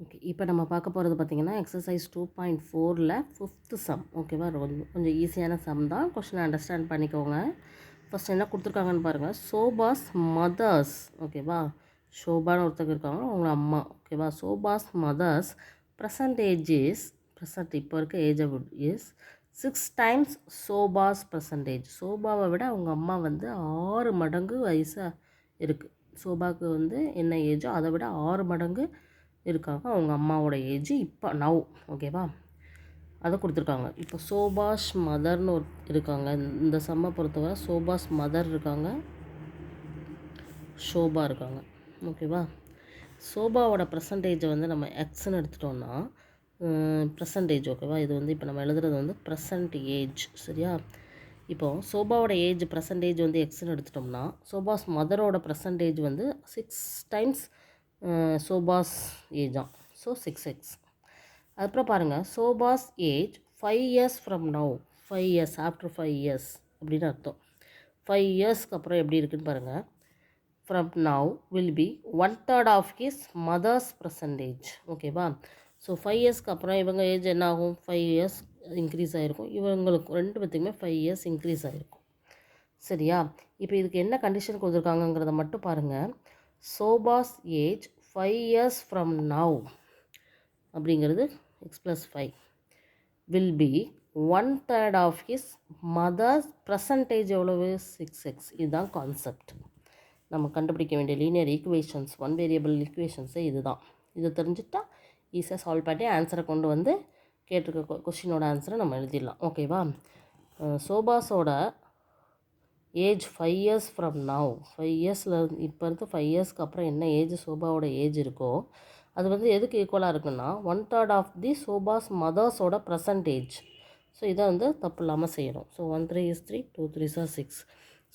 Okay, இப்போ நம்ம பார்க்க போகிறது பார்த்திங்கன்னா எக்ஸசைஸ் 2.4ல் 5th சம். ஓகேவா, கொஞ்சம் ஈஸியான சம் தான். கொஸ்டின் அண்டர்ஸ்டாண்ட் பண்ணிக்கோங்க. ஃபஸ்ட் என்ன கொடுத்துருக்காங்கன்னு பாருங்கள். சோபாஸ் மதர்ஸ். ஓகேவா, ஷோபான்னு ஒருத்தங்க இருக்காங்க, அவங்க அம்மா. ஓகேவா, சோபாஸ் மதர்ஸ் ப்ரெசன்டேஜ் இஸ், ப்ரெசன்ட் இப்போ இருக்க ஏஜ் இஸ் 6 times சோபாஸ் பர்சன்டேஜ். சோபாவை விட அவங்க அம்மா வந்து 6 மடங்கு வயசாக இருக்குது. சோபாவுக்கு வந்து என்ன ஏஜோ அதை விட 6 மடங்கு இருக்காங்க அவங்க அம்மாவோட ஏஜ் இப்போ நவ். ஓகேவா, அதை கொடுத்துருக்காங்க. இப்போ சோபாஷ் மதர்னு ஒரு இருக்காங்க. இந்த சம்மை பொறுத்தவரை சோபாஸ் மதர் இருக்காங்க, ஷோபா இருக்காங்க. ஓகேவா, சோபாவோட ப்ரெசன்டேஜை வந்து நம்ம எக்ஸ்ன்னு எடுத்துட்டோம்னா ப்ரெசன்டேஜ். ஓகேவா, இது வந்து இப்போ நம்ம எழுதுறது வந்து ப்ரெசன்ட் ஏஜ். சரியா, இப்போது சோபாவோட ஏஜ் ப்ரெசன்டேஜ் வந்து எக்ஸ்ன்னு எடுத்துட்டோம்னா சோபாஸ் மதரோட ப்ரெசன்டேஜ் வந்து 6 times சோபாஸ் ஏஜ் தான். So 6x. அதுக்கப்புறம் பாருங்கள், சோபாஸ் age 5 years from now. 5 years after 5 years அப்படின்னு அர்த்தம். 5 yearsக்கு அப்புறம் எப்படி இருக்குதுன்னு பாருங்கள். From now will be 1/3 of his mother's percentage. ஓகேவா, ஸோ 5 yearsக்கு அப்புறம் இவங்க ஏஜ் என்ன ஆகும், 5 years இன்க்ரீஸ் ஆகிருக்கும். இவங்களுக்கு 2 பேத்துக்குமே 5 years இன்க்ரீஸ் ஆகிருக்கும். சரியா, இப்போ இதுக்கு என்ன கண்டிஷன் கொடுத்துருக்காங்கங்கிறத மட்டும் பாருங்கள். சோபாஸ் ஏஜ் 5 years ஃப்ரம் நவ் அப்படிங்கிறது x+5 will be 1/3 of his mother's percentage எவ்வளவு, 6x. இதுதான் கான்செப்ட். நம்ம கண்டுபிடிக்க வேண்டிய லீனியர் ஈக்குவேஷன்ஸ், 1 வேரியபிள் ஈக்குவேஷன்ஸே இதுதான். இதை தெரிஞ்சுட்டா ஈஸியாக சால்வ் பண்ணி ஆன்சரை கொண்டு வந்து கேட்டிருக்க கொஸ்டினோட ஆன்சரை நம்ம எழுதிடலாம். ஓகேவா, சோபாஸோட ஏஜ் 5 years ஃப்ரம் நவ். 5 yearsல இப்போ இருந்து 5 yearsக்கு அப்புறம் என்ன ஏஜ் சோபாவோட ஏஜ் இருக்கோ அது வந்து எதுக்கு ஈக்குவலாக இருக்குன்னா 1/3 ஆஃப் தி சோபாஸ் மதர்ஸோட ப்ரெசன்டேஜ். ஸோ இதை வந்து தப்பு இல்லாமல் செய்யணும். So 1 3 is 3, 2 3 are 6.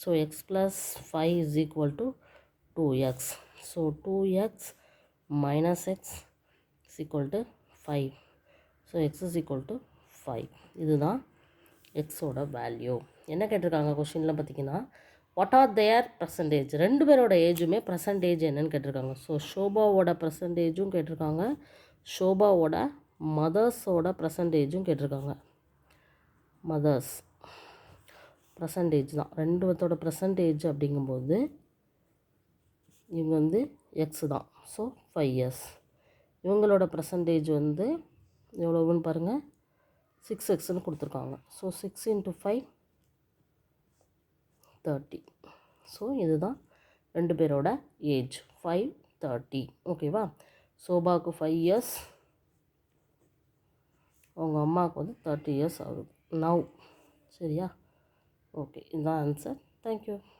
So x+5 is equal to 2x. So 2x minus x is equal to 5. So x is equal to 5. இதுதான் எக்ஸோட வேல்யூ. என்ன கேட்டிருக்காங்க கொஷினில் பார்த்தீங்கன்னா, வாட் ஆர் தேர் பர்சன்டேஜ். 2 பேரோட ஏஜுமே பர்சன்டேஜ் என்னன்னு கேட்டிருக்காங்க. ஸோ ஷோபாவோட பர்சன்டேஜும் கேட்டிருக்காங்க, ஷோபாவோட மதர்ஸோட பர்சன்டேஜும் கேட்டிருக்காங்க. மதர்ஸ் பர்சன்டேஜ் தான் 2 பேர்த்தோட பர்சன்டேஜ் அப்படிங்கும்போது இவங்க வந்து எக்ஸ் தான். So 5 years. இவங்களோட பர்சன்டேஜ் வந்து எவ்வளோன்னு பாருங்கள், 6xன்னு கொடுத்துருக்காங்க. ஸோ 6 × 5 30. ஸோ இதுதான் 2 பேரோட ஏஜ் 5 30. ஓகேவா, சோபாவுக்கு 5 years, அவங்க அம்மாவுக்கு வந்து 30 years ஆகுது நவ். சரியா, ஓகே, இதுதான் ஆன்சர். தேங்க்யூ.